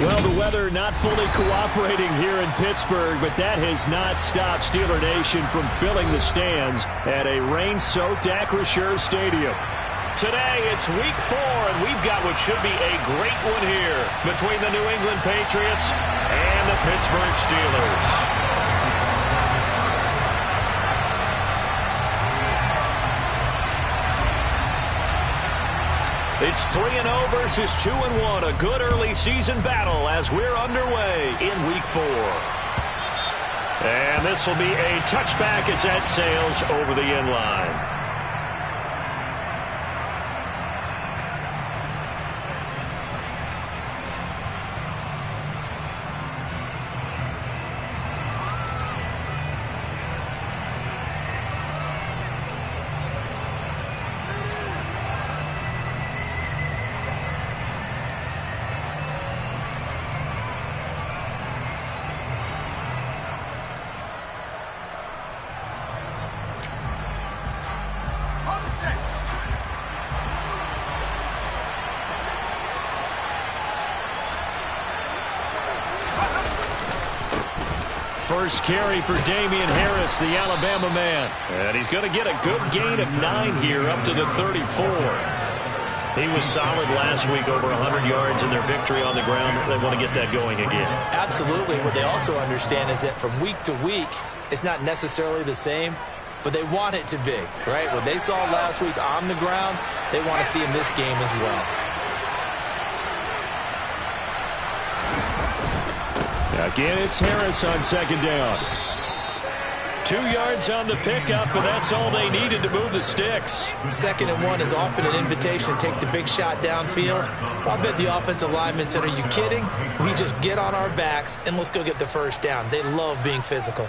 Well, the weather not fully cooperating here in Pittsburgh, but that has not stopped Steeler Nation from filling the stands at a rain-soaked Acrisure Stadium. Today, it's Week 4, and we've got what should be a great one here between the New England Patriots and the Pittsburgh Steelers. It's 3-0 versus 2-1, a good early season battle as we're underway in Week 4. And this will be a touchback as that sails over the end line. First carry for Damian Harris, the Alabama man. And he's going to get a good gain of 9 here up to the 34. He was solid last week, over 100 yards in their victory on the ground. They want to get that going again. Absolutely. What they also understand is that from week to week, it's not necessarily the same, but they want it to be, right? What they saw last week on the ground, they want to see in this game as well. Again, it's Harris on second down. 2 yards on the pickup, and that's all they needed to move the sticks. 2nd and 1 is often an invitation to take the big shot downfield. I bet the offensive lineman said, are you kidding? We just get on our backs, and let's go get the first down. They love being physical.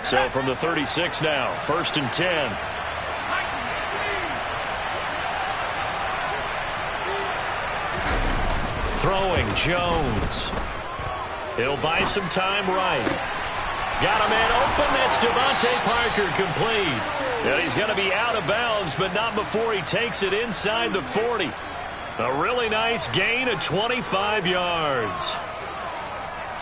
So from the 36 now, 1st and 10. Throwing, Jones. He'll buy some time right. Got a man open. That's Devontae Parker complete. And he's going to be out of bounds, but not before he takes it inside the 40. A really nice gain of 25 yards.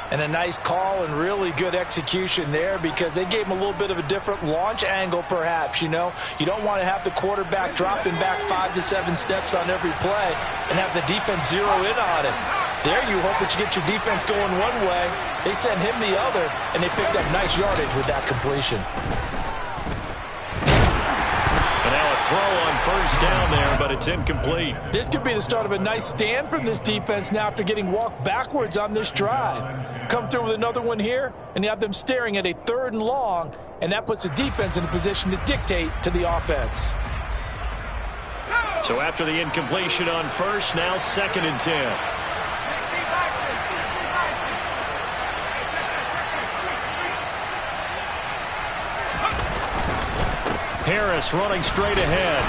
And a nice call and really good execution there because they gave him a little bit of a different launch angle perhaps, you know. You don't want to have the quarterback dropping back 5 to 7 steps on every play and have the defense zero in on it. There you hope that you get your defense going one way. They sent him the other, and they picked up nice yardage with that completion. And now a throw on 1st down there, but it's incomplete. This could be the start of a nice stand from this defense now after getting walked backwards on this drive. Come through with another one here, and you have them staring at a 3rd and long, and that puts the defense in a position to dictate to the offense. So after the incompletion on 1st, now 2nd and 10. Harris running straight ahead.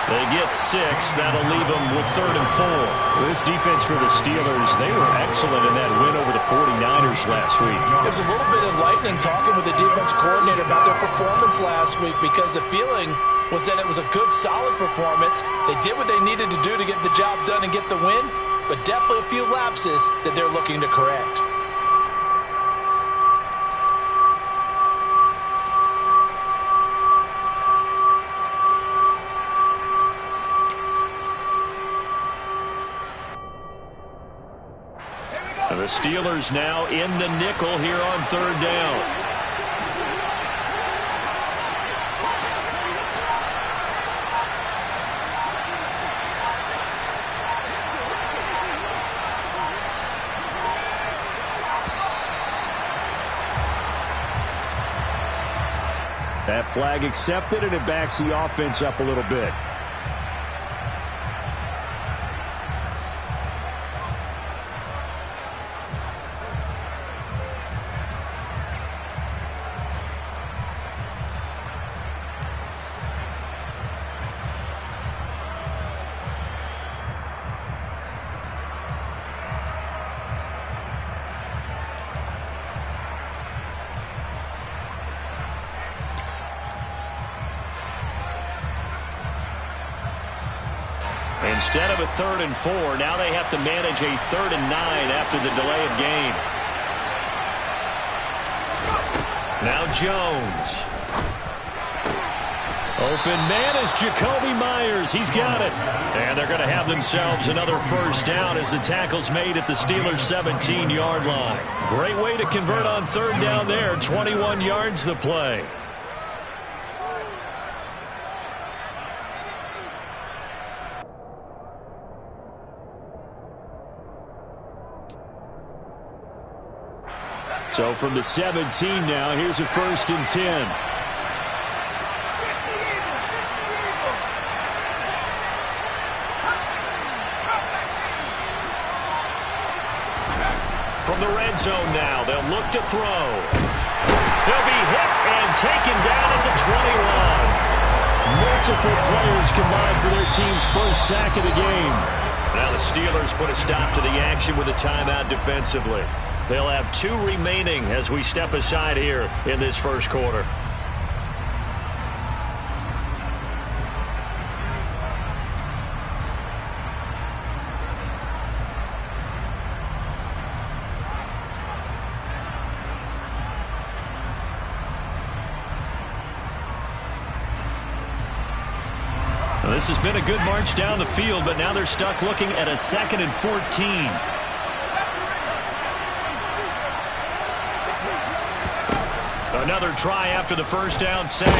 They get 6. That'll leave them with 3rd and 4. This defense for the Steelers, they were excellent in that win over the 49ers last week. It was a little bit enlightening talking with the defense coordinator about their performance last week because the feeling was that it was a good, solid performance. They did what they needed to do to get the job done and get the win, but definitely a few lapses that they're looking to correct. The Steelers now in the nickel here on 3rd down. That flag accepted, and it backs the offense up a little bit. Instead of a 3rd and 4, now they have to manage a 3rd and 9 after the delay of game. Now Jones. Open man is Jacoby Myers. He's got it. And they're going to have themselves another first down as the tackle's made at the Steelers' 17-yard line. Great way to convert on 3rd down there. 21 yards the play. So from the 17 now, here's a 1st and 10. From the red zone now, they'll look to throw. He'll be hit and taken down at the 21. Multiple players combined for their team's first sack of the game. Now the Steelers put a stop to the action with a timeout defensively. They'll have 2 remaining as we step aside here in this first quarter. Well, this has been a good march down the field, but now they're stuck looking at a 2nd and 14. Another try after the first down sack.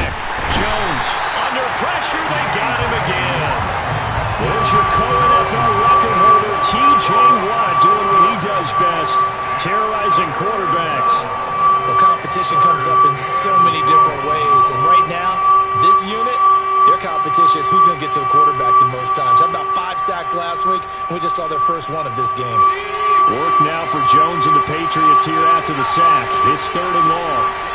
Jones under pressure. They got him again. There's your co-NFL record holder, T.J. Watt, doing what he does best, terrorizing quarterbacks. The competition comes up in so many different ways. And right now, this unit, their competition is who's going to get to the quarterback the most times. Had about 5 sacks last week, and we just saw their first one of this game. Work now for Jones and the Patriots here after the sack. It's 3rd and long.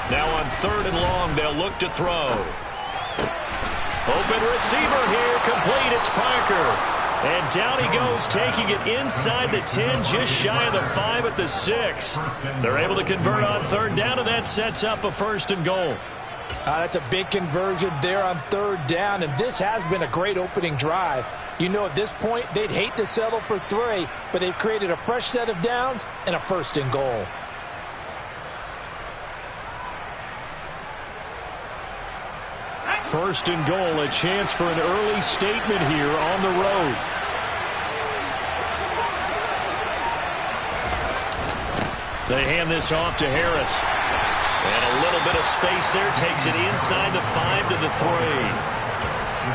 Now on 3rd and long, they'll look to throw. Open receiver here, complete. It's Parker. And down he goes, taking it inside the 10, just shy of the 5 at the 6. They're able to convert on 3rd down, and that sets up a 1st and goal. That's a big conversion there on 3rd down, and this has been a great opening drive. You know, at this point, they'd hate to settle for 3, but they've created a fresh set of downs and a 1st and goal. First and goal, a chance for an early statement here on the road. They hand this off to Harris. And a little bit of space there, takes it inside the 5 to the 3.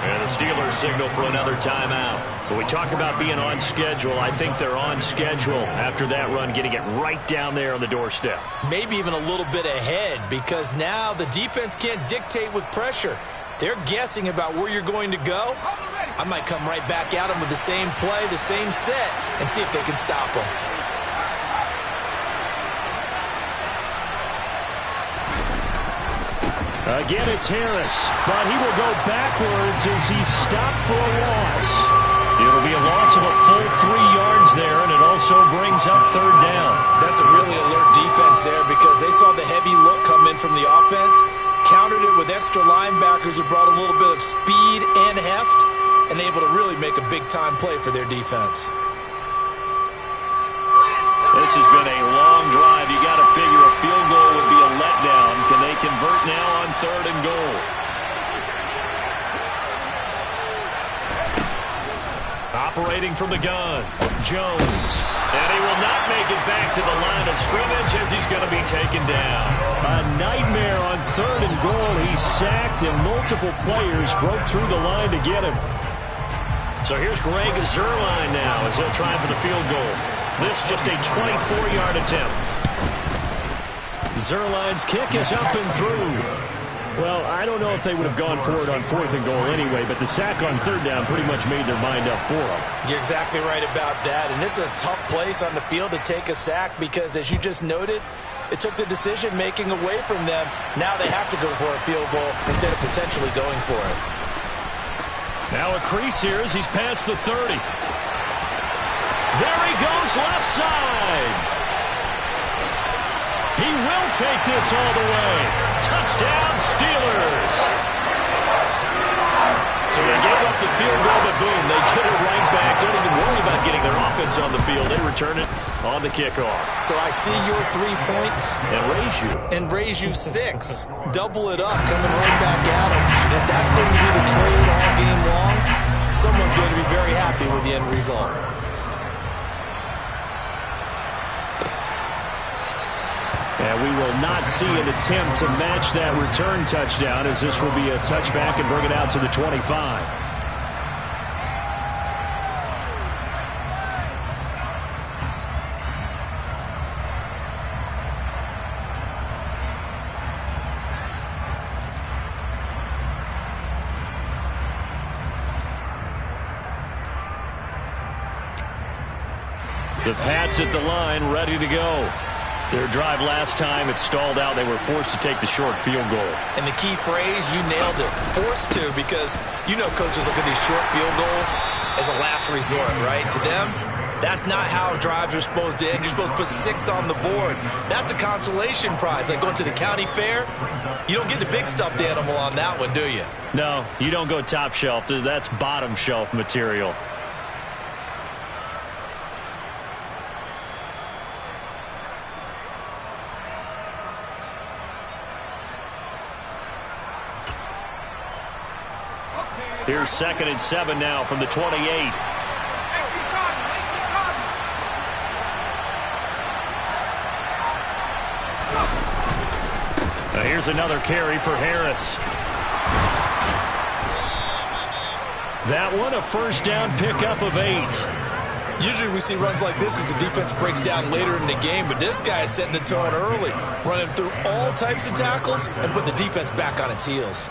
And the Steelers signal for another timeout. When we talk about being on schedule, I think they're on schedule after that run, getting it right down there on the doorstep. Maybe even a little bit ahead, because now the defense can't dictate with pressure. They're guessing about where you're going to go. I might come right back at them with the same play, the same set, and see if they can stop them. Again, it's Harris, but he will go backwards as he's stopped for a loss. It'll be a loss of a full 3 yards there, and it also brings up 3rd down. That's a really alert defense there, because they saw the heavy look come in from the offense, countered it with extra linebackers who brought a little bit of speed and heft, and able to really make a big-time play for their defense. This has been a long drive. You got to figure a field goal would be a letdown. Can they convert now on 3rd and goal? Operating from the gun, Jones. And he will not make it back to the line of scrimmage as he's going to be taken down. A nightmare on 3rd and goal. He's sacked, and multiple players broke through the line to get him. So here's Greg Zuerlein now as he'll try for the field goal. This just a 24-yard attempt. Zuerlein's kick is up and through. Well, I don't know if they would have gone for it on 4th and goal anyway, but the sack on 3rd down pretty much made their mind up for them. You're exactly right about that, and this is a tough place on the field to take a sack because, as you just noted, it took the decision-making away from them. Now they have to go for a field goal instead of potentially going for it. Now a crease here as he's past the 30. There he goes left side. He will take this all the way. Touchdown, Steelers. So they gave up the field goal, but boom, they get it right back. Don't even worry about getting their offense on the field. They return it on the kickoff. So I see your 3 points. And raise you 6. Double it up, coming right back at them. And if that's going to be the trade all game long, someone's going to be very happy with the end result. And we will not see an attempt to match that return touchdown, as this will be a touchback and bring it out to the 25. The Pats at the line, ready to go. Their drive last time, it stalled out. They were forced to take the short field goal. And the key phrase, you nailed it. Forced to, because you know coaches look at these short field goals as a last resort, right? To them, that's not how drives are supposed to end. You're supposed to put 6 on the board. That's a consolation prize. Like going to the county fair, you don't get the big stuffed animal on that one, do you? No, you don't go top shelf. That's bottom shelf material. Here's 2nd and 7 now from the 28. Now here's another carry for Harris. That one, a first down pickup of 8. Usually we see runs like this as the defense breaks down later in the game, but this guy is setting the tone early, running through all types of tackles and putting the defense back on its heels.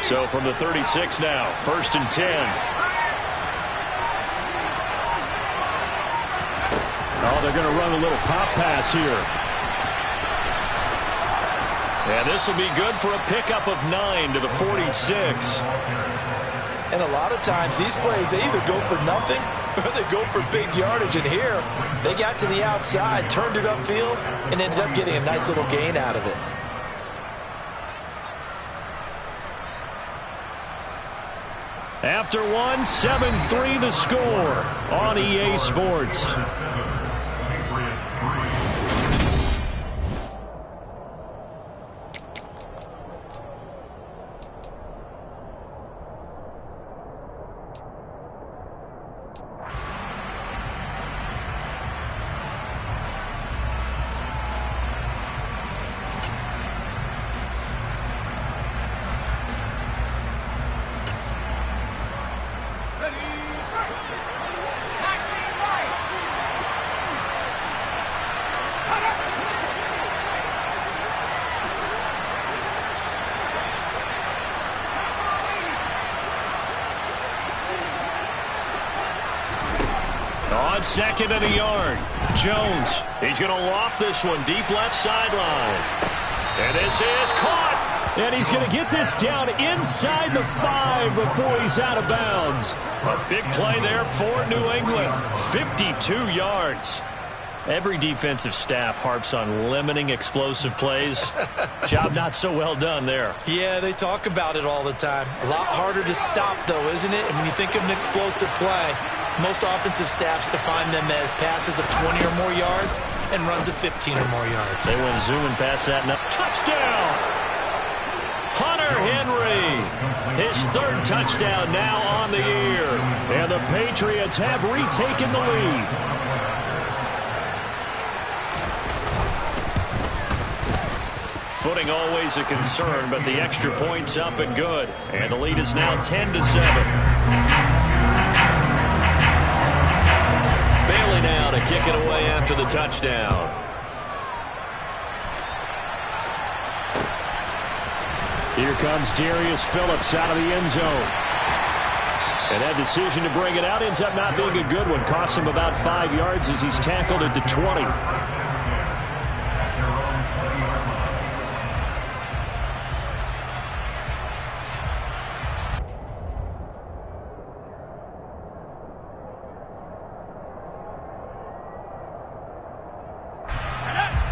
So from the 36 now, 1st and 10. Oh, they're going to run a little pop pass here. And this will be good for a pickup of 9 to the 46. And a lot of times these plays, they either go for nothing or they go for big yardage. And here, they got to the outside, turned it upfield, and ended up getting a nice little gain out of it. After one, 7-3 the score on EA Sports. On 2nd and a yard, Jones. He's going to loft this one deep left sideline. And this is caught. And he's going to get this down inside the 5 before he's out of bounds. A big play there for New England. 52 yards. Every defensive staff harps on limiting explosive plays. Job not so well done there. Yeah, they talk about it all the time. A lot harder to stop, though, isn't it? And when you think of an explosive play, most offensive staffs define them as passes of 20 or more yards and runs of 15 or more yards. They went zooming past that. Touchdown! Hunter Henry. His 3rd touchdown now on the year. And the Patriots have retaken the lead. Footing always a concern, but the extra point's up and good. And the lead is now 10-7. Bailey now to kick it away after the touchdown. Here comes Darius Phillips out of the end zone. And that decision to bring it out ends up not being a good one. Costs him about 5 yards as he's tackled at the 20.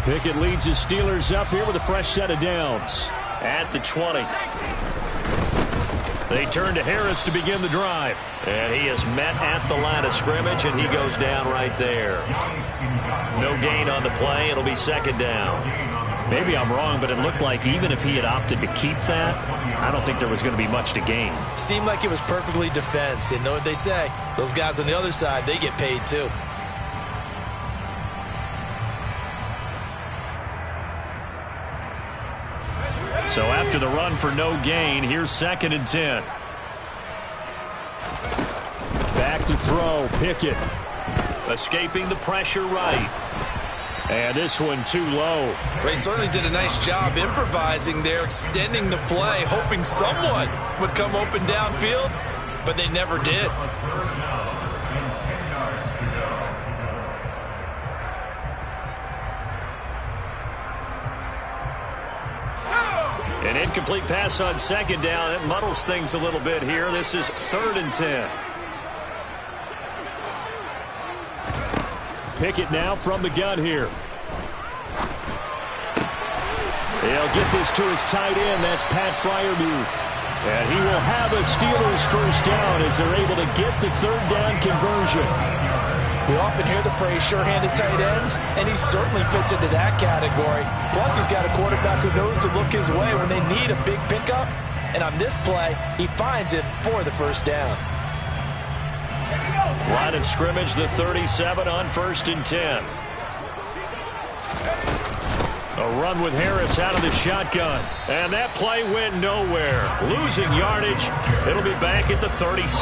Pickett leads his Steelers up here with a fresh set of downs. At the 20. They turn to Harris to begin the drive. And he is met at the line of scrimmage, and he goes down right there. No gain on the play. It'll be second down. Maybe I'm wrong, but it looked like even if he had opted to keep that, I don't think there was going to be much to gain. Seemed like it was perfectly defense. And know what they say? Those guys on the other side, they get paid too. So after the run for no gain, here's 2nd and 10. Back to throw, Pickett. Escaping the pressure right. And this one too low. They certainly did a nice job improvising there, extending the play, hoping someone would come open downfield, but they never did. An incomplete pass on 2nd down. It muddles things a little bit here. This is 3rd and 10. Pickett now from the gun here. He'll get this to his tight end. That's Pat Freiermuth. And he will have a Steelers first down as they're able to get the 3rd down conversion. We often hear the phrase sure-handed tight ends, and he certainly fits into that category. Plus, he's got a quarterback who knows to look his way when they need a big pickup. And on this play, he finds it for the first down. Line of scrimmage, the 37 on 1st and 10. A run with Harris out of the shotgun. And that play went nowhere. Losing yardage. It'll be back at the 36.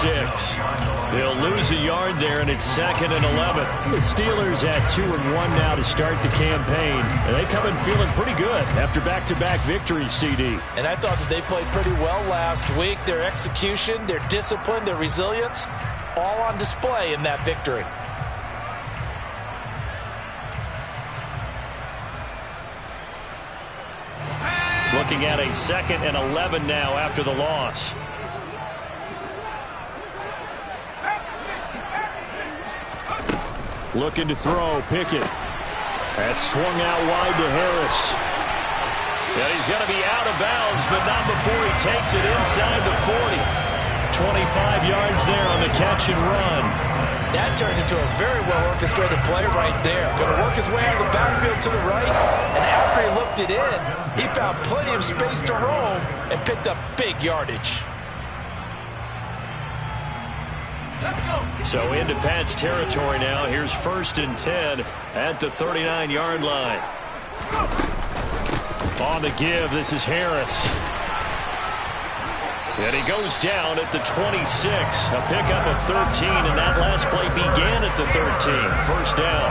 They'll lose a yard there, and it's 2nd and 11. The Steelers at 2-1 now to start the campaign. And they come in feeling pretty good after back-to-back victories, CD. And I thought that they played pretty well last week. Their execution, their discipline, their resilience, all on display in that victory. Looking at a 2nd and 11 now after the loss. Looking to throw, Pickett. That's swung out wide to Harris. Yeah, he's going to be out of bounds, but not before he takes it inside the 40. 25 yards there on the catch and run. That turned into a very well-orchestrated play right there. Going to work his way out of the backfield to the right, and after he looked it in, he found plenty of space to roam and picked up big yardage. So into Pats territory now. Here's 1st and 10 at the 39-yard line. On the give, this is Harris. And he goes down at the 26. A pickup of 13, and that last play began at the 13. First down.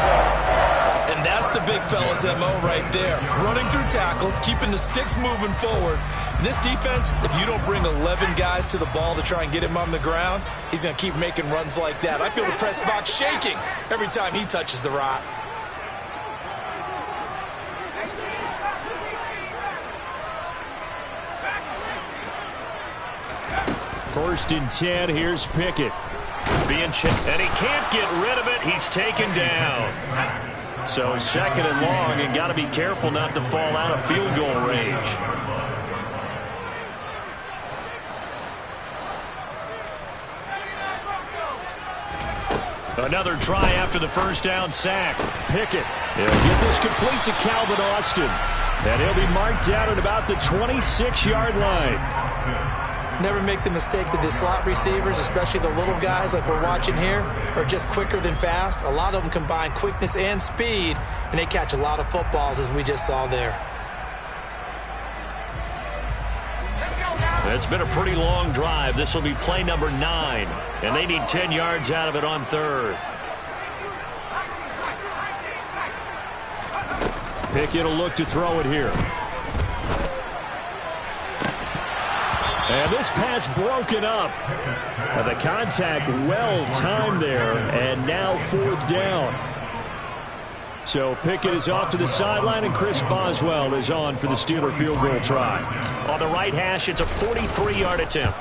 And that's the big fella's MO right there. Running through tackles, keeping the sticks moving forward. This defense, if you don't bring 11 guys to the ball to try and get him on the ground, he's going to keep making runs like that. I feel the press box shaking every time he touches the rock. First and 10, here's Pickett. And he can't get rid of it. He's taken down. So 2nd and long, and got to be careful not to fall out of field goal range. Another try after the first down sack. Pickett. He'll get this complete to Calvin Austin. And he'll be marked down at about the 26-yard line. Never make the mistake that the slot receivers, especially the little guys like we're watching here, are just quicker than fast. A lot of them combine quickness and speed, and they catch a lot of footballs, as we just saw there. It's been a pretty long drive. This will be play number 9, and they need 10 yards out of it on 3rd. Pickett will look to throw it here. And this pass broken up. The contact well timed there, and now 4th down. So Pickett is off to the sideline, and Chris Boswell is on for the Steeler field goal try. On the right hash, it's a 43-yard attempt.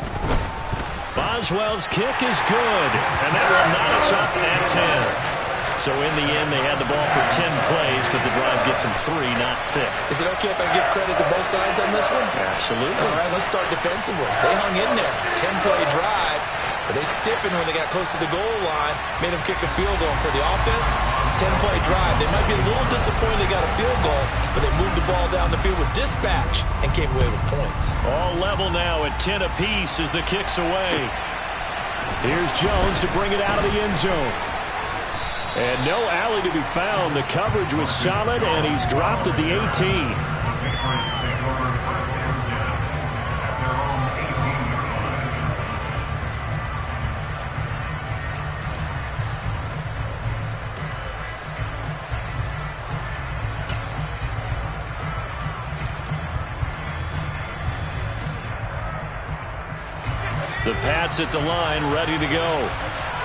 Boswell's kick is good, and that will knot us up at 10. So in the end, they had the ball for 10 plays, but the drive gets them 3, not 6. Is it okay if I give credit to both sides on this one? Absolutely. All right, let's start defensively. They hung in there. 10-play drive, but they stiffened when they got close to the goal line, made them kick a field goal. For the offense, 10-play drive. They might be a little disappointed they got a field goal, but they moved the ball down the field with dispatch and came away with points. All level now at 10 apiece as the kick's away. Here's Jones to bring it out of the end zone. And no alley to be found. The coverage was solid, and he's dropped at the 18. The Pats at the line, ready to go.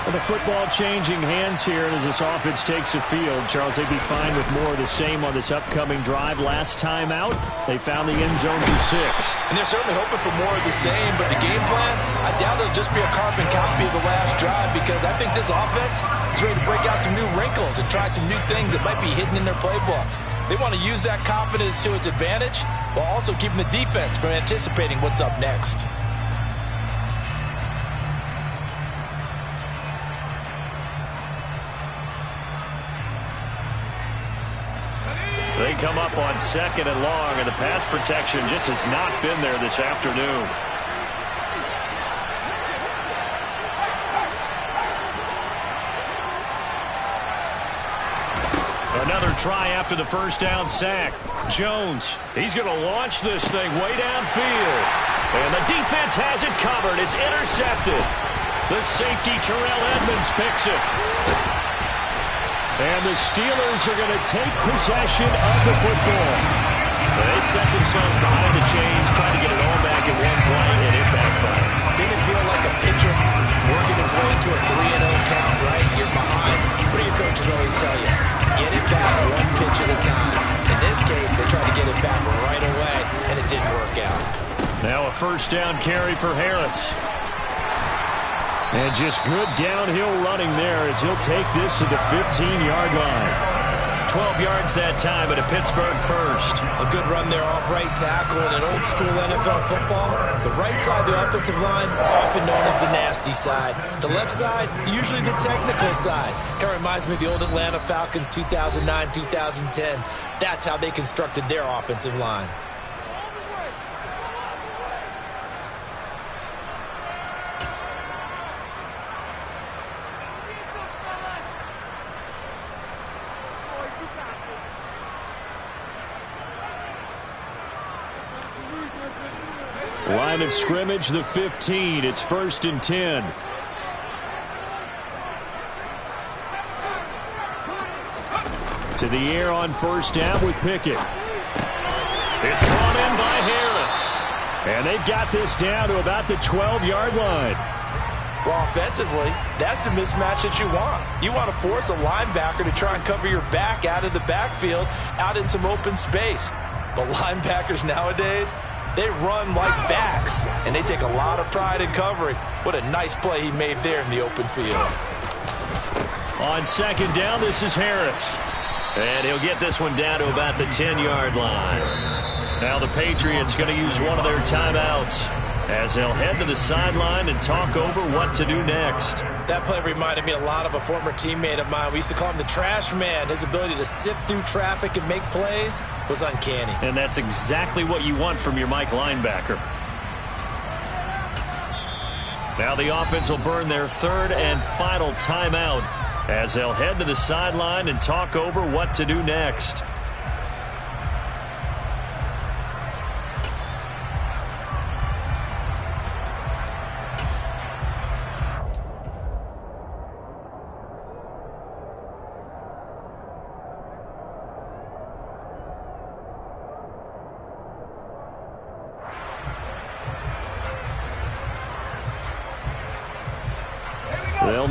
Well, the football changing hands here as this offense takes the field. Charles, they'd be fine with more of the same on this upcoming drive. Last time out, they found the end zone for 6. And they're certainly hoping for more of the same, but the game plan, I doubt it'll just be a carbon copy of the last drive, because I think this offense is ready to break out some new wrinkles and try some new things that might be hidden in their playbook. They want to use that confidence to its advantage while also keeping the defense from anticipating what's up next. They come up on 2nd and long, and the pass protection just has not been there this afternoon. Another try after the first down sack. Jones, he's going to launch this thing way downfield. And the defense has it covered. It's intercepted. The safety, Terrell Edmonds, picks it. And the Steelers are going to take possession of the football. They set themselves behind the chains, trying to get it all back in one play, and it backfired. Didn't it feel like a pitcher working his way into a 3-0 count, right? You're behind. What do your coaches always tell you? Get it back one pitch at a time. In this case, they tried to get it back right away, and it didn't work out. Now a first down carry for Harris. And just good downhill running there as he'll take this to the 15-yard line. 12 yards that time at a Pittsburgh first. A good run there off right tackle in an old-school NFL football. The right side of the offensive line, often known as the nasty side. The left side, usually the technical side. Kind of reminds me of the old Atlanta Falcons 2009-2010. That's how they constructed their offensive line. Line of scrimmage, the 15. It's 1st and 10. To the air on first down with Pickett. It's caught in by Harris. And they've got this down to about the 12-yard line. Well, offensively, that's the mismatch that you want. You want to force a linebacker to try and cover your back out of the backfield, out in some open space. But linebackers nowadays, they run like backs, and they take a lot of pride in covering. What a nice play he made there in the open field. On second down, this is Harris. And he'll get this one down to about the 10-yard line. Now the Patriots going to use one of their timeouts as they'll head to the sideline and talk over what to do next. That play reminded me a lot of a former teammate of mine. We used to call him the trash man. His ability to sift through traffic and make plays was uncanny. And that's exactly what you want from your Mike linebacker. Now the offense will burn their 3rd and final timeout as they'll head to the sideline and talk over what to do next.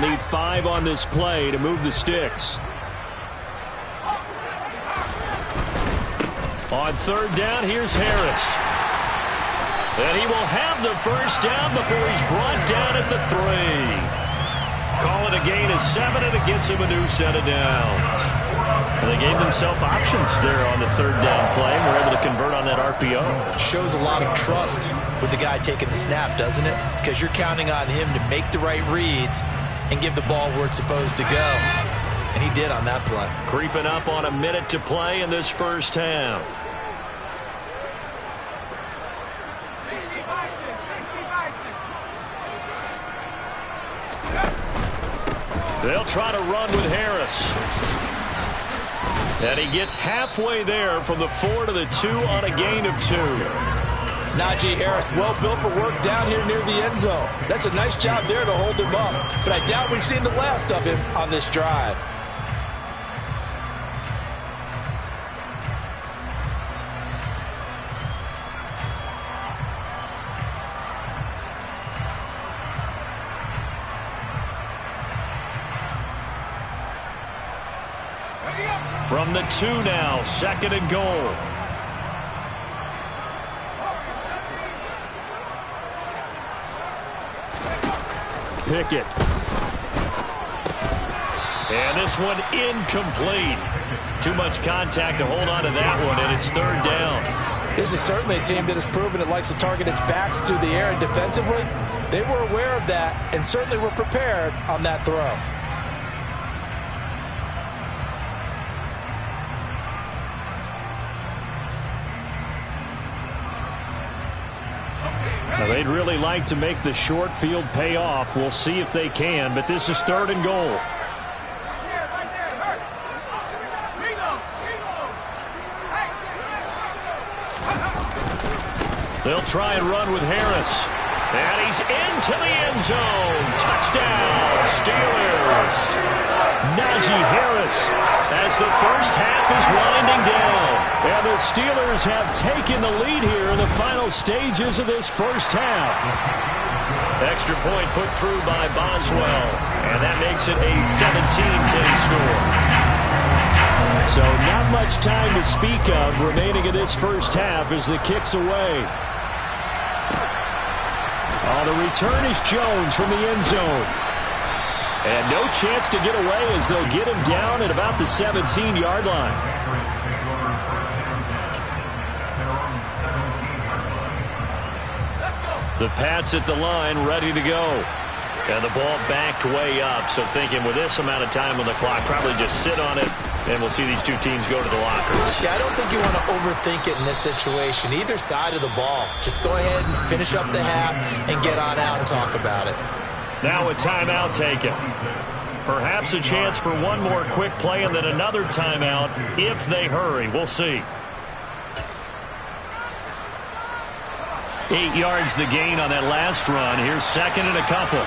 need 5 on this play to move the sticks. On third down, here's Harris. And he will have the first down before he's brought down at the 3. Call it a gain of 7, and it gets him a new set of downs. And they gave themselves options there on the third down play. We're able to convert on that RPO. Shows a lot of trust with the guy taking the snap, doesn't it? Because you're counting on him to make the right reads and give the ball where it's supposed to go. And he did on that play. Creeping up on a minute to play in this first half. They'll try to run with Harris. And he gets halfway there from the 4 to the 2 on a gain of 2. Najee Harris, well built for work down here near the end zone. That's a nice job there to hold him up. But I doubt we've seen the last of him on this drive. From the 2 now, 2nd and goal. Pickett. And this one incomplete. Too much contact to hold on to that one, and it's 3rd down. This is certainly a team that has proven it likes to target its backs through the air, and defensively, they were aware of that and certainly were prepared on that throw. Now, they'd really like to make the short field pay off. We'll see if they can, but this is 3rd and goal. They'll try and run with Harris. And he's into the end zone. Touchdown, Steelers. Najee Harris as the first half is winding down. And the Steelers have taken the lead here in the final stages of this first half. Extra point put through by Boswell. And that makes it a 17-10 score. So not much time to speak of remaining in this first half as the kick's away. On the return is Jones from the end zone. And no chance to get away as they'll get him down at about the 17-yard line. The Pats at the line, ready to go. And the ball backed way up, so thinking with this amount of time on the clock, probably just sit on it, and we'll see these two teams go to the lockers. Yeah, I don't think you want to overthink it in this situation. Either side of the ball. Just go ahead and finish up the half and get on out and talk about it. Now a timeout taken. Perhaps a chance for one more quick play and then another timeout if they hurry. We'll see. 8 yards the gain on that last run. Here's 2nd and a couple.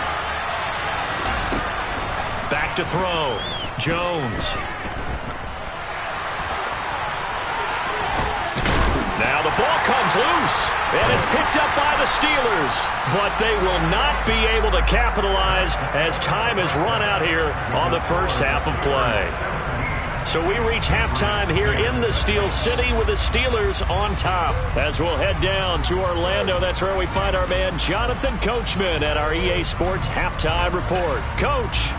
Back to throw. Jones. Now the ball comes loose, and it's picked up by the Steelers. But they will not be able to capitalize as time has run out here on the first half of play. So we reach halftime here in the Steel City with the Steelers on top. As we'll head down to Orlando, that's where we find our man Jonathan Coachman at our EA Sports Halftime Report. Coach.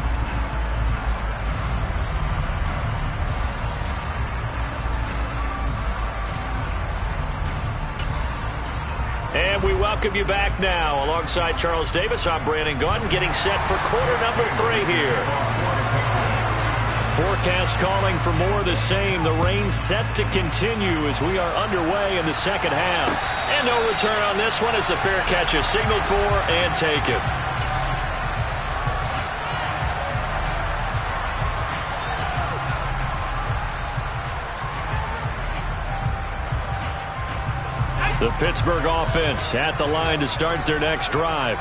And we welcome you back now. Alongside Charles Davis, I'm Brandon Gaudin, getting set for quarter number 3 here. Forecast calling for more of the same. The rain set to continue as we are underway in the second half. And no return on this one as the fair catch is signaled for and taken. The Pittsburgh offense at the line to start their next drive.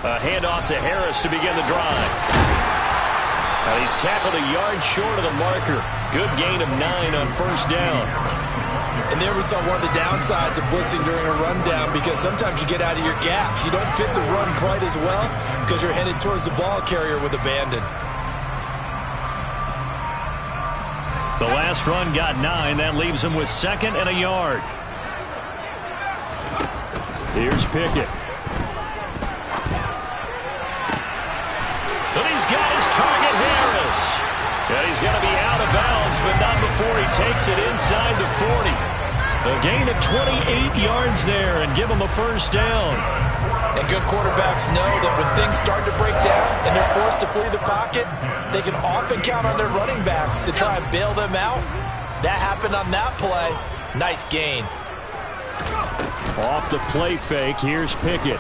A handoff to Harris to begin the drive. Now he's tackled a yard short of the marker. Good gain of 9 on first down. And there we saw one of the downsides of blitzing during a rundown, because sometimes you get out of your gaps. You don't fit the run quite as well because you're headed towards the ball carrier with abandon. The last run got 9. That leaves him with 2nd and a yard. Here's Pickett. And he's got his target, Harris. And he's going to be out of bounds, but not before he takes it inside the 40. A gain of 28 yards there and give him a first down. And good quarterbacks know that when things start to break down and they're forced to flee the pocket, they can often count on their running backs to try and bail them out. That happened on that play. Nice gain. Off the play fake, here's Pickett.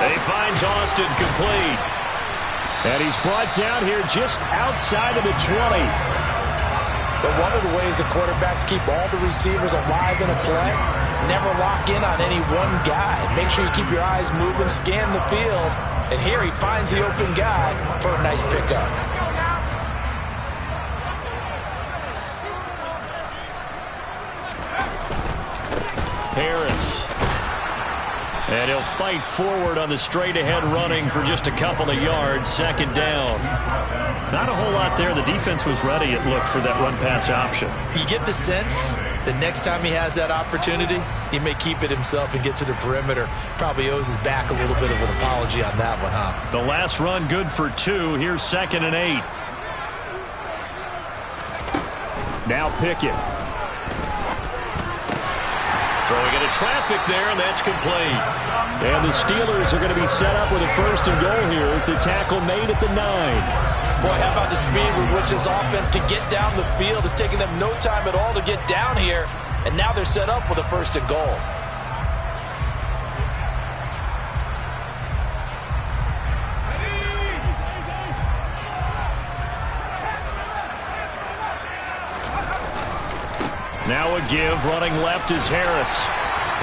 He finds Austin complete. And he's brought down here just outside of the 20. But one of the ways the quarterbacks keep all the receivers alive in a play, never lock in on any one guy. Make sure you keep your eyes moving, scan the field. And here he finds the open guy for a nice pickup. Harris. And he'll fight forward on the straight-ahead running for just a couple of yards. 2nd down. Not a whole lot there. The defense was ready, it looked, for that run-pass option. You get the sense that next time he has that opportunity, he may keep it himself and get to the perimeter. Probably owes his back a little bit of an apology on that one, huh? The last run good for 2. Here's 2nd and 8. Now Pickett. Throwing into traffic there, and that's complete. And the Steelers are going to be set up with a 1st and goal here as the tackle made at the 9. Boy, how about the speed with which this offense can get down the field? It's taking them no time at all to get down here, and now they're set up with a 1st and goal. Now a give, running left is Harris.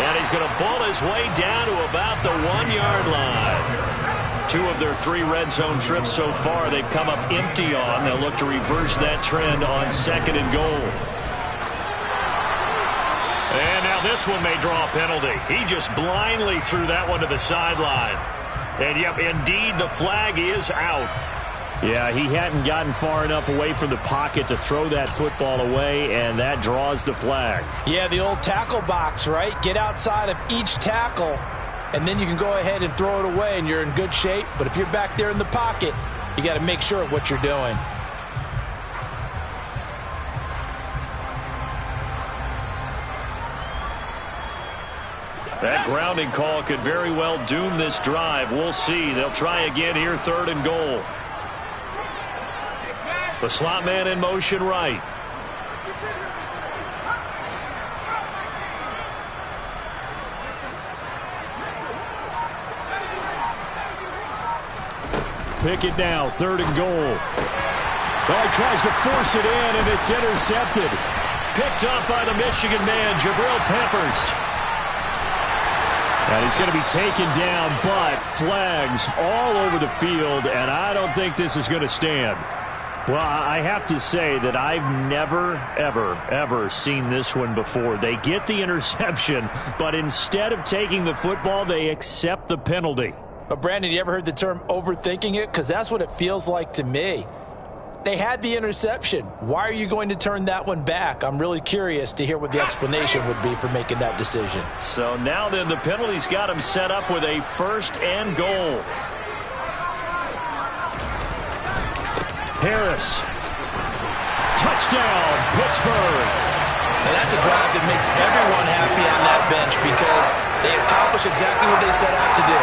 And he's going to bull his way down to about the 1-yard line. 2 of their 3 red zone trips so far they've come up empty on. They'll look to reverse that trend on 2nd and goal. And now this one may draw a penalty. He just blindly threw that one to the sideline. And yep, indeed the flag is out. Yeah, he hadn't gotten far enough away from the pocket to throw that football away, and that draws the flag. Yeah, the old tackle box, right? Get outside of each tackle, and then you can go ahead and throw it away, and you're in good shape. But if you're back there in the pocket, you got to make sure of what you're doing. That grounding call could very well doom this drive. We'll see. They'll try again here, 3rd and goal. The slot man in motion right. Pickett now, 3rd and goal. Well, he tries to force it in, and it's intercepted. Picked up by the Michigan man, Jabril Peppers. And he's going to be taken down, but flags all over the field, and I don't think this is going to stand. Well, I have to say that I've never, ever seen this one before. They get the interception, but instead of taking the football, they accept the penalty. But, Brandon, you ever heard the term overthinking it? Because that's what it feels like to me. They had the interception. Why are you going to turn that one back? I'm really curious to hear what the explanation would be for making that decision. So now then, the penalty's got him set up with a 1st and goal. Harris. Touchdown, Pittsburgh. Now that's a drive that makes everyone happy on that bench because they accomplish exactly what they set out to do.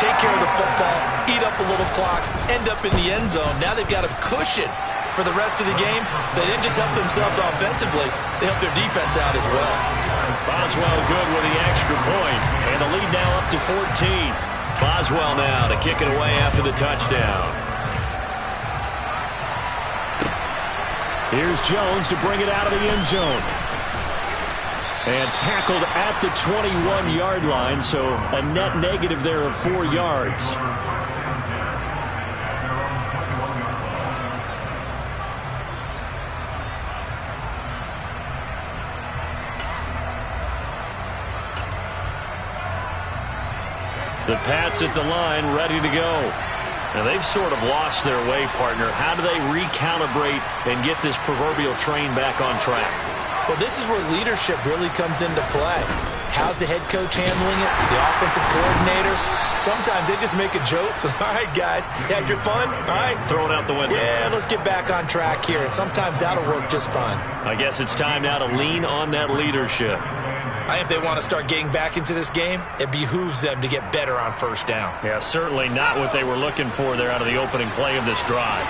Take care of the football, eat up a little clock, end up in the end zone. Now they've got a cushion for the rest of the game. So they didn't just help themselves offensively, they helped their defense out as well. Boswell good with the extra point, and the lead now up to 14. Boswell now to kick it away after the touchdown. Here's Jones to bring it out of the end zone. And tackled at the 21-yard line, so a net negative there of 4 yards. The Pats at the line, ready to go. Now, they've sort of lost their way, partner. How do they recalibrate and get this proverbial train back on track? Well, this is where leadership really comes into play. How's the head coach handling it? The offensive coordinator? Sometimes they just make a joke. All right, guys, you had your fun? All right. Throw it out the window. Yeah, let's get back on track here. And sometimes that'll work just fine. I guess it's time now to lean on that leadership. If they want to start getting back into this game, it behooves them to get better on first down. Yeah, certainly not what they were looking for there out of the opening play of this drive.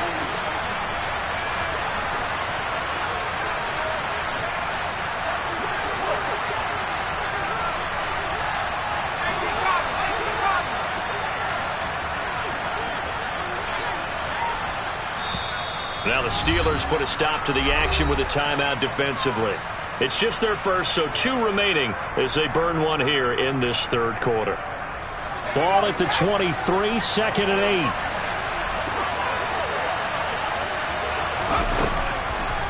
Now the Steelers put a stop to the action with a timeout defensively. It's just their first, so 2 remaining as they burn one here in this third quarter. Ball at the 23, 2nd and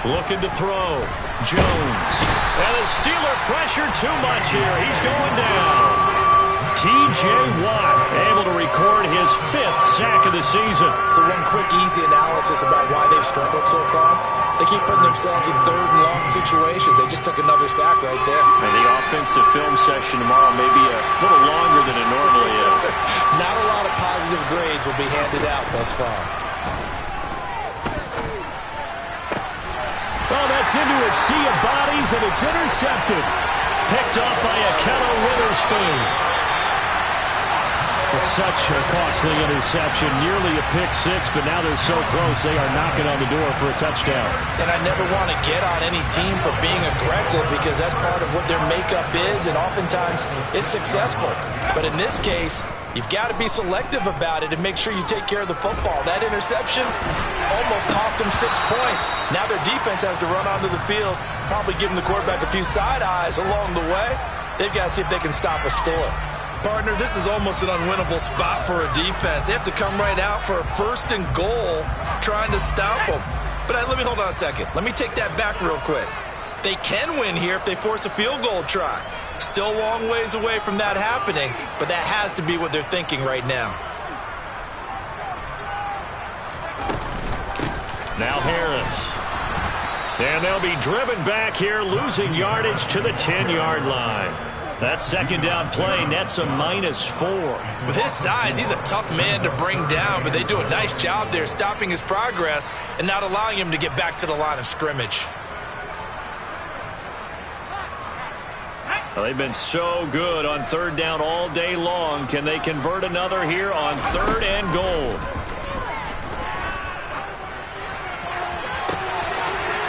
8. Looking to throw. Jones. And the Steeler pressure too much here. He's going down. T.J. Watt able to record his 5th sack of the season. So one quick, easy analysis about why they've struggled so far. They keep putting themselves in 3rd and long situations. They just took another sack right there. And the offensive film session tomorrow may be a little longer than it normally is. Not a lot of positive grades will be handed out thus far. Well, that's into a sea of bodies, and it's intercepted. Picked off by Akello Witherspoon. It's such a costly interception, nearly a pick-6, but now they're so close they are knocking on the door for a touchdown. And I never want to get on any team for being aggressive because that's part of what their makeup is, and oftentimes it's successful. But in this case, you've got to be selective about it and make sure you take care of the football. That interception almost cost them 6 points. Now their defense has to run onto the field, probably giving the quarterback a few side eyes along the way. They've got to see if they can stop a score. Partner, this is almost an unwinnable spot for a defense. They have to come right out for a 1st and goal trying to stop them. But let me hold on a second. Let me take that back real quick. They can win here if they force a field goal try. Still a long ways away from that happening, but that has to be what they're thinking right now. Now Harris. And they'll be driven back here, losing yardage to the 10-yard line. That 2nd down play nets a -4. With his size, he's a tough man to bring down, but they do a nice job there stopping his progress and not allowing him to get back to the line of scrimmage. Well, they've been so good on 3rd down all day long. Can they convert another here on 3rd and goal?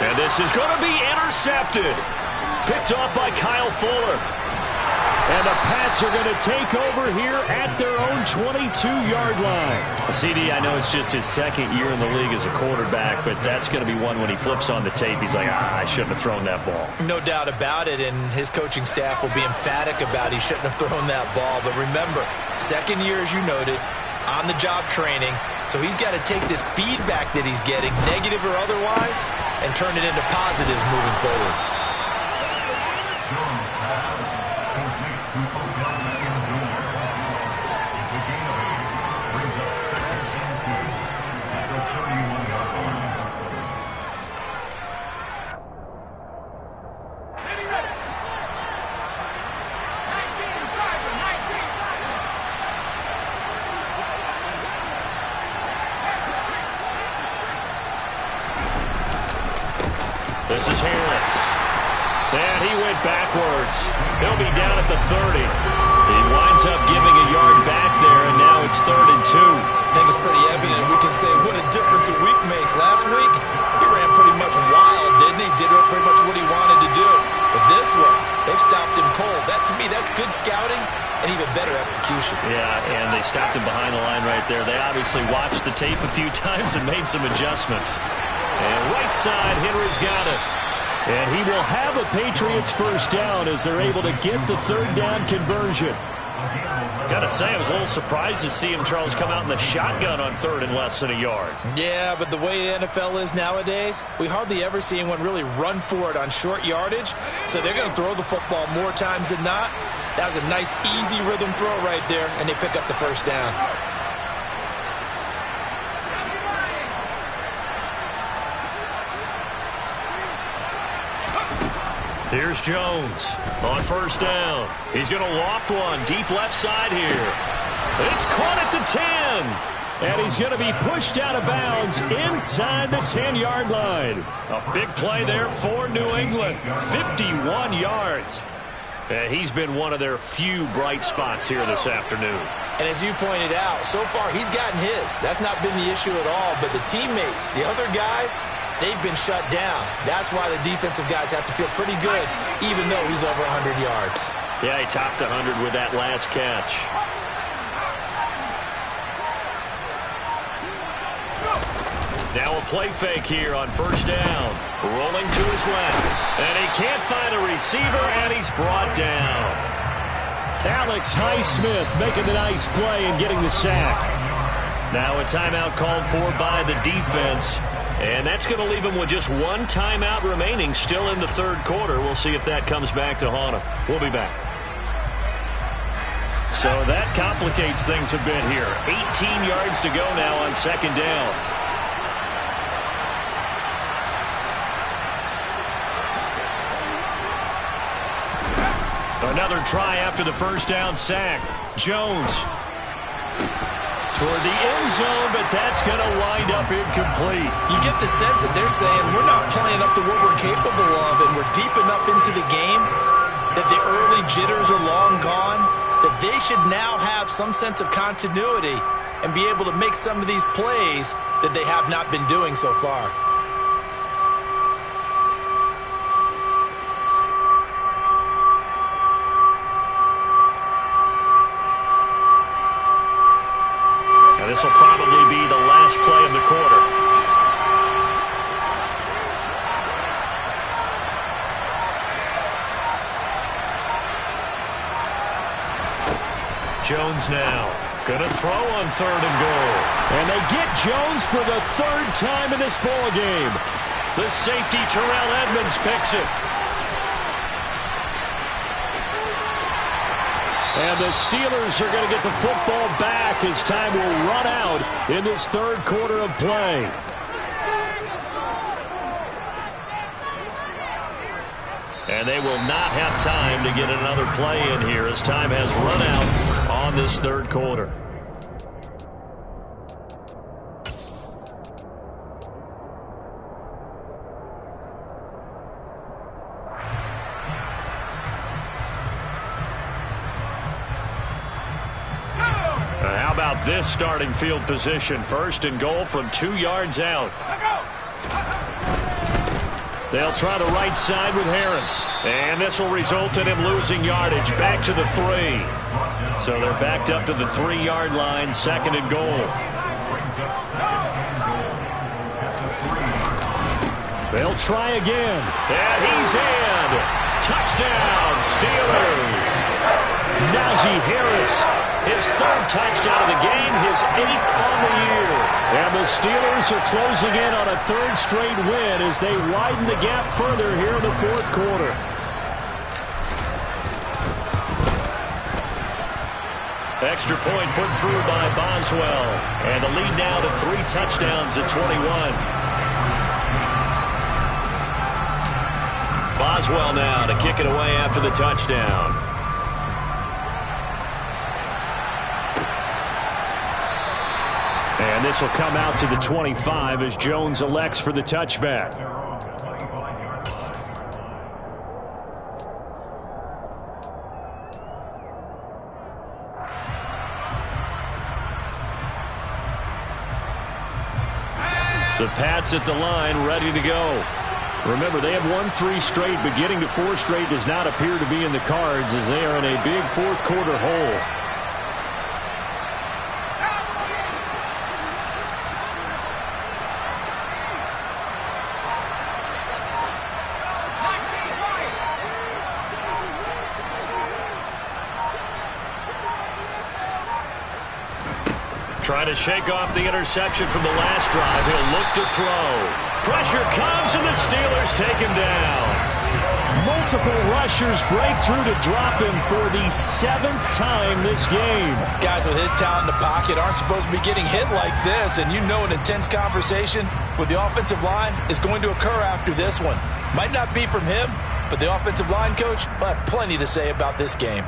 And this is going to be intercepted. Picked off by Kyle Fuller. And the Pats are going to take over here at their own 22-yard line. CD, I know it's just his 2nd year in the league as a quarterback, but that's going to be one when he flips on the tape. He's like, I shouldn't have thrown that ball. No doubt about it, and his coaching staff will be emphatic about he shouldn't have thrown that ball. But remember, 2nd year, as you noted, on-the-job training. So he's got to take this feedback that he's getting, negative or otherwise, and turn it into positives moving forward. This is Harris. And he went backwards. He'll be down at the 30. He winds up giving a yard back there, and now it's 3rd and 2. I think it's pretty evident. We can say what a difference a week makes. Last week, he ran pretty much wild, didn't he? Did pretty much what he wanted to do. But this one, they've stopped him cold. That, to me, that's good scouting and even better execution. Yeah, and they stopped him behind the line right there. They obviously watched the tape a few times and made some adjustments. And right side, Henry's got it. And he will have a Patriots 1st down as they're able to get the 3rd down conversion. Gotta say, I was a little surprised to see him, Charles, come out in the shotgun on 3rd and less than a yard. Yeah, but the way the NFL is nowadays, we hardly ever see anyone really run for it on short yardage. So they're going to throw the football more times than not. That was a nice, easy rhythm throw right there, and they pick up the first down. Here's Jones on 1st down. He's going to loft one deep left side here. It's caught at the 10. And he's going to be pushed out of bounds inside the 10-yard line. A big play there for New England. 51 yards. And he's been one of their few bright spots here this afternoon. And as you pointed out, so far he's gotten his. That's not been the issue at all. But the teammates, the other guys, they've been shut down. That's why the defensive guys have to feel pretty good, even though he's over 100 yards. Yeah, he topped 100 with that last catch. Now a play fake here on 1st down. Rolling to his left. And he can't find a receiver, and he's brought down. Alex Highsmith making the nice play and getting the sack. Now a timeout called for by the defense. And that's going to leave him with just one timeout remaining still in the 3rd quarter. We'll see if that comes back to haunt him. We'll be back. So that complicates things a bit here. 18 yards to go now on 2nd down. Another try after the 1st down sack. Jones toward the end zone, but that's going to wind up incomplete. You get the sense that they're saying we're not playing up to what we're capable of, and we're deep enough into the game that the early jitters are long gone, that they should now have some sense of continuity and be able to make some of these plays that they have not been doing so far. This will probably be the last play of the quarter. Jones now going to throw on 3rd and goal. And they get Jones for the 3rd time in this ball game. The safety, Terrell Edmonds, picks it. And the Steelers are going to get the football back as time will run out in this 3rd quarter of play. And they will not have time to get another play in here as time has run out on this 3rd quarter. How about this starting field position? 1st and goal from 2 yards out. They'll try the right side with Harris. And this will result in him losing yardage back to the 3. So they're backed up to the 3-yard line, 2nd and goal. They'll try again. And he's in. Touchdown, Steelers. Najee Harris. His 3rd touchdown of the game, his 8th on the year. And the Steelers are closing in on a 3rd straight win as they widen the gap further here in the 4th quarter. Extra point put through by Boswell. And the lead now to 3 touchdowns at 21. Boswell now to kick it away after the touchdown. And this will come out to the 25 as Jones elects for the touchback. The Pats at the line, ready to go. Remember, they have won 3 straight, but getting to 4 straight does not appear to be in the cards as they are in a big 4th quarter hole. Trying to shake off the interception from the last drive. He'll look to throw. Pressure comes, and the Steelers take him down. Multiple rushers break through to drop him for the 7th time this game. Guys with his talent in the pocket aren't supposed to be getting hit like this, and you know an intense conversation with the offensive line is going to occur after this one. Might not be from him, but the offensive line coach will have plenty to say about this game.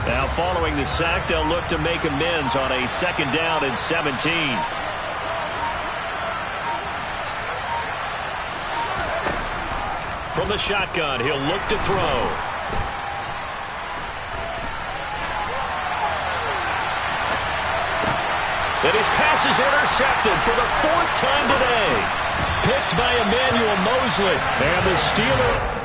Now following the sack, they'll look to make amends on a 2nd down and 17. From the shotgun, he'll look to throw. And his pass is intercepted for the 4th time today. Picked by Emmanuel Mosley. And the Steelers